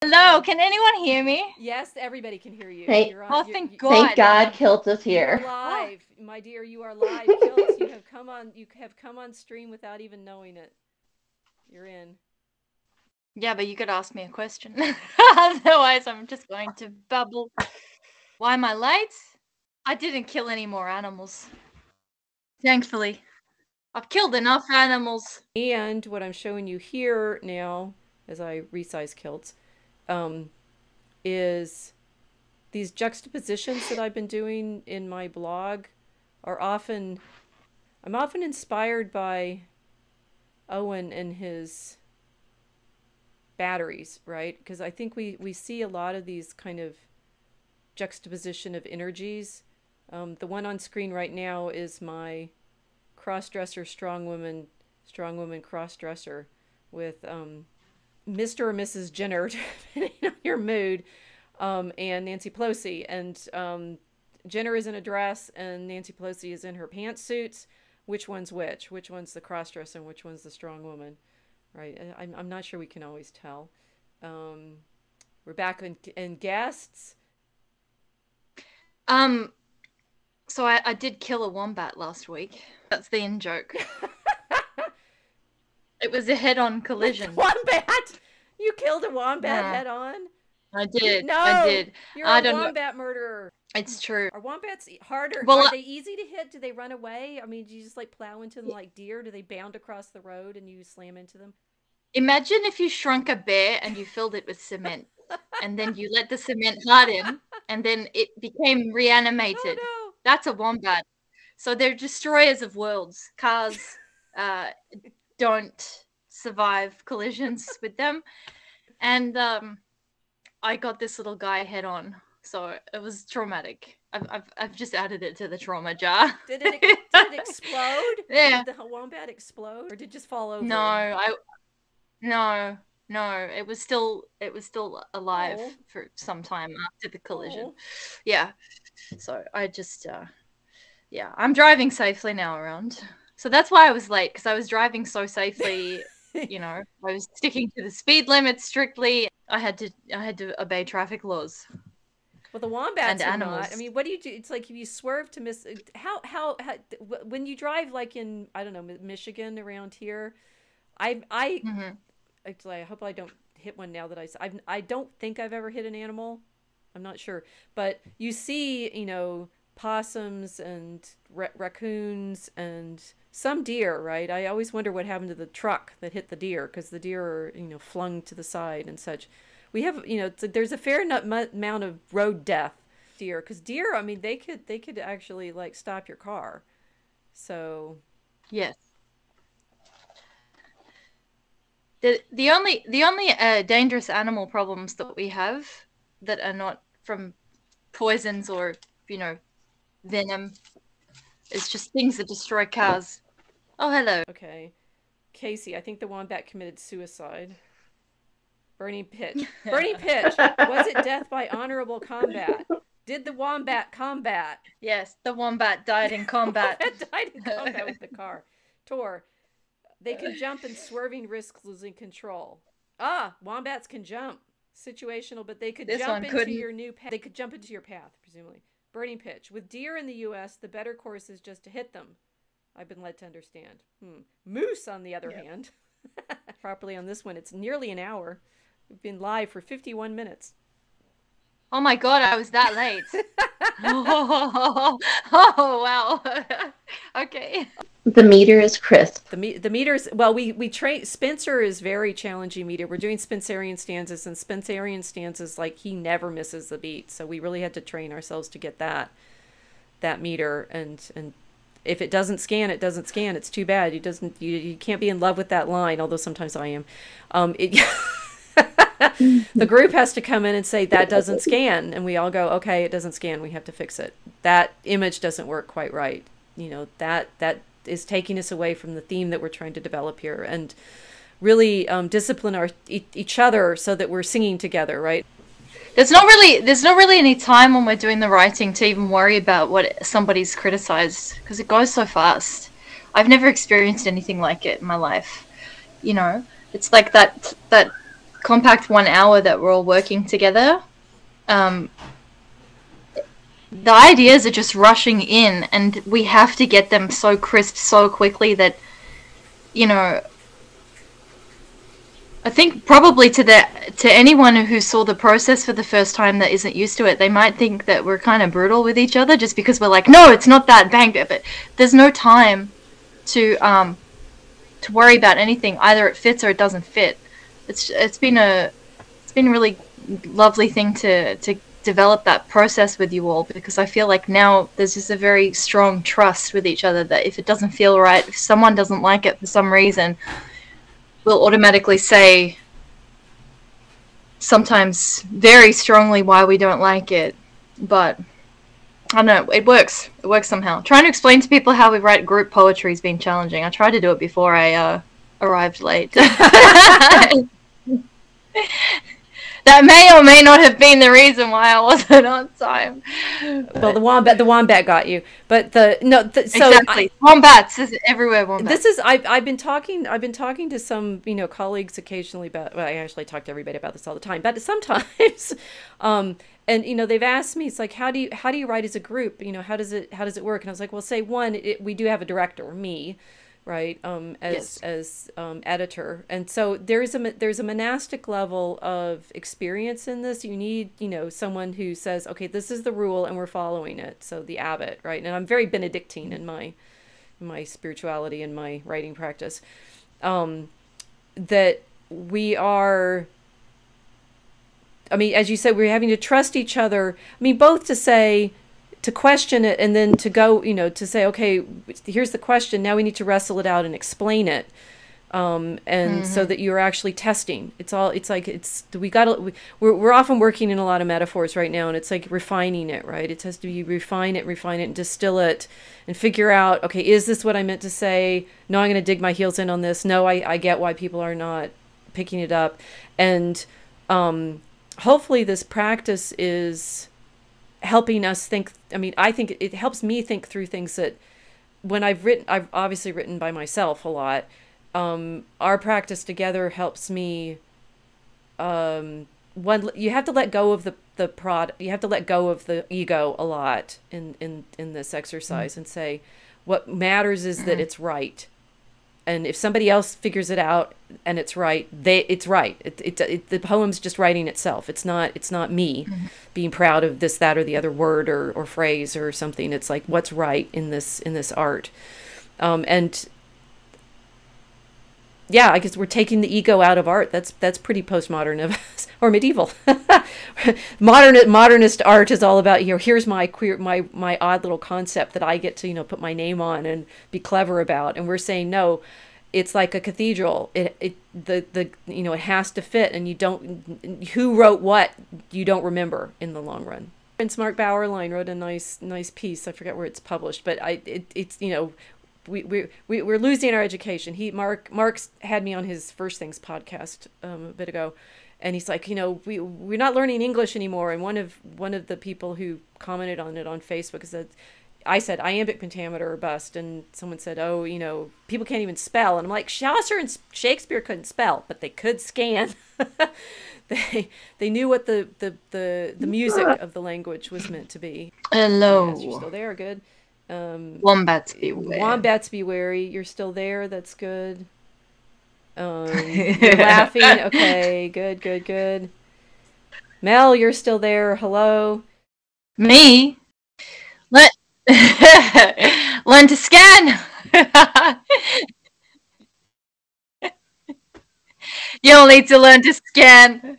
Hello, can anyone hear me? Yes, everybody can hear you. Thank, Oh, thank thank God. God Kilts is You are here. live, my dear. You are live, Kilts. You have come on. You have come on stream without even knowing it. You're in. Yeah, but you could ask me a question. Otherwise, I'm just going to babble. Why am I late? I didn't kill any more animals. Thankfully. I've killed enough animals. And what I'm showing you here now, as I resize Kilts, is these juxtapositions that I've been doing in my blog are often. I'm often inspired by Owen and his batteries, right? Because I think we see a lot of these kind of juxtaposition of energies. The one on screen right now is my cross-dresser strong woman cross-dresser with Mr. or Mrs. Jenner, depending on your mood, and Nancy Pelosi. And Jenner is in a dress and Nancy Pelosi is in her pantsuits. Which one's which? Which one's the cross-dresser and which one's the strong woman? Right? I'm not sure we can always tell. We're back in guests. So I did kill a wombat last week. That's the in-joke. It was a head-on collision. Wombat! You killed a wombat head-on? I did. No! I did. You're a wombat murderer. It's true. Are wombats harder? Well, are they easy to hit? Do they run away? I mean, do you just like plow into them like deer? Do they bound across the road and you slam into them? Imagine if you shrunk a bear and you filled it with cement. And then you let the cement harden and then it became reanimated. Oh, no. That's a wombat. So they're destroyers of worlds. Cars don't survive collisions with them. And I got this little guy head on. So it was traumatic. I've just added it to the trauma jar. Did it explode? Yeah. Did the wombat explode, or did it just fall over? No, it was still alive for some time after the collision. Oh. Yeah. So I just yeah, I'm driving safely now around. So that's why I was late, because I was driving so safely. You know, I was sticking to the speed limit strictly. I had to obey traffic laws. Well, the wombats and are animals. not. I mean, what do you do? It's like if you swerve to miss. How when you drive like in, I don't know, Michigan around here, Mm-hmm. Actually, I hope I don't hit one now that I don't think I've ever hit an animal. I'm not sure, but you see, you know, possums and raccoons and some deer, right? I always wonder what happened to the truck that hit the deer, because the deer are, you know, flung to the side and such. We have, you know, there's a fair amount of road death deer, because deer, I mean, they could actually like stop your car. So Yes. The only dangerous animal problems that we have that are not from poisons or, you know, venom is just things that destroy cars. Oh, hello. okay, Casey, I think the wombat committed suicide. Burning pitch. Burning pitch. Was it death by honorable combat? Did the wombat combat? Yes, the wombat died in combat. It died in combat with the car. Tor. They can jump and swerving risks losing control. Wombats can jump. Situational, but they could jump into your new path. They could jump into your path, presumably. Burning pitch. With deer in the U.S., the better course is just to hit them. I've been led to understand. Moose, on the other hand. Properly on this one, it's nearly an hour. We've been live for 51 minutes. Oh my God, I was that late. Oh, wow. Okay. The meter is crisp. The meters, well, we train. Spencer is very challenging meter. We're doing Spencerian stanzas, and Spencerian stanzas, like, he never misses the beat. So we really had to train ourselves to get that meter. And if it doesn't scan, it doesn't scan. It's too bad. You can't be in love with that line, although sometimes I am. The group has to come in and say that doesn't scan, and we all go, okay, it doesn't scan, we have to fix it. That image doesn't work quite right. You know, that is taking us away from the theme that we're trying to develop here, and really discipline each other so that we're singing together, right? There's not really any time when we're doing the writing to even worry about what somebody's criticized, because it goes so fast. I've never experienced anything like it in my life. You know, it's like that compact 1 hour that we're all working together, the ideas are just rushing in, and we have to get them so crisp so quickly that, you know, I think probably to anyone who saw the process for the first time that isn't used to it, they might think that we're kind of brutal with each other just because we're like, no, it's not that, bang, but there's no time to worry about anything. Either it fits or it doesn't fit. It's been a really lovely thing to develop that process with you all, because I feel like now there's just a very strong trust with each other that if it doesn't feel right, if someone doesn't like it for some reason, we'll automatically say sometimes very strongly why we don't like it. But I don't know, it works. It works somehow. Trying to explain to people how we write group poetry has been challenging. I tried to do it before I arrived late. That may or may not have been the reason why I wasn't on time. Well, the wombat got you, but exactly. Wombats, this is everywhere. Wombats. This is I've been talking to some colleagues occasionally about. Well, I actually talk to everybody about this all the time, but sometimes, and they've asked me, it's like, how do you write as a group? How does it work? And I was like, well, say one, we do have a director, me. Right, as editor, and so there's a monastic level of experience in this. You need someone who says, okay, this is the rule and we're following it. So the abbot, right? And I'm very Benedictine in my spirituality and my writing practice. That we are. I mean, as you said, we're having to trust each other. I mean, both to question it and then to go, to say, okay, here's the question. Now we need to wrestle it out and explain it. So that you're actually testing. We're often working in a lot of metaphors right now, and it's like refining it, right? It has to be refine it and distill it and figure out, okay, is this what I meant to say? No, I'm going to dig my heels in on this. No, I get why people are not picking it up. And hopefully this practice is helping us think. I mean, I think it helps me think through things that when I've obviously written by myself a lot. Our practice together helps me. You have to let go of you have to let go of the ego a lot in this exercise and say, what matters is that it's right. And if somebody else figures it out and it's right, it's right. The poem's just writing itself. It's not me being proud of this, that, or the other word or phrase or something. It's like what's right in this art. And yeah, I guess we're taking the ego out of art. That's pretty postmodern of us, or medieval. Modernist art is all about, here's my odd little concept that I get to put my name on and be clever about. And we're saying no, it's like a cathedral. It has to fit, and you don't. Who wrote what you don't remember in the long run. Prince Mark Bauerlein wrote a nice piece. I forget where it's published, but it's we're losing our education. Mark's had me on his First Things podcast a bit ago, and he's like, we're not learning English anymore. And one of the people who commented on it on Facebook said, I said iambic pentameter or bust, and someone said, oh, people can't even spell. And I'm like, Chaucer and Shakespeare couldn't spell, but they could scan. They knew what the music of the language was meant to be. Hello. Yes, you're still there. Good. Wombats be wary. Wombats be wary. You're still there. That's good. You're laughing. Okay. Good. Mel, you're still there. Hello. Me? Learn to scan. You'll need to learn to scan.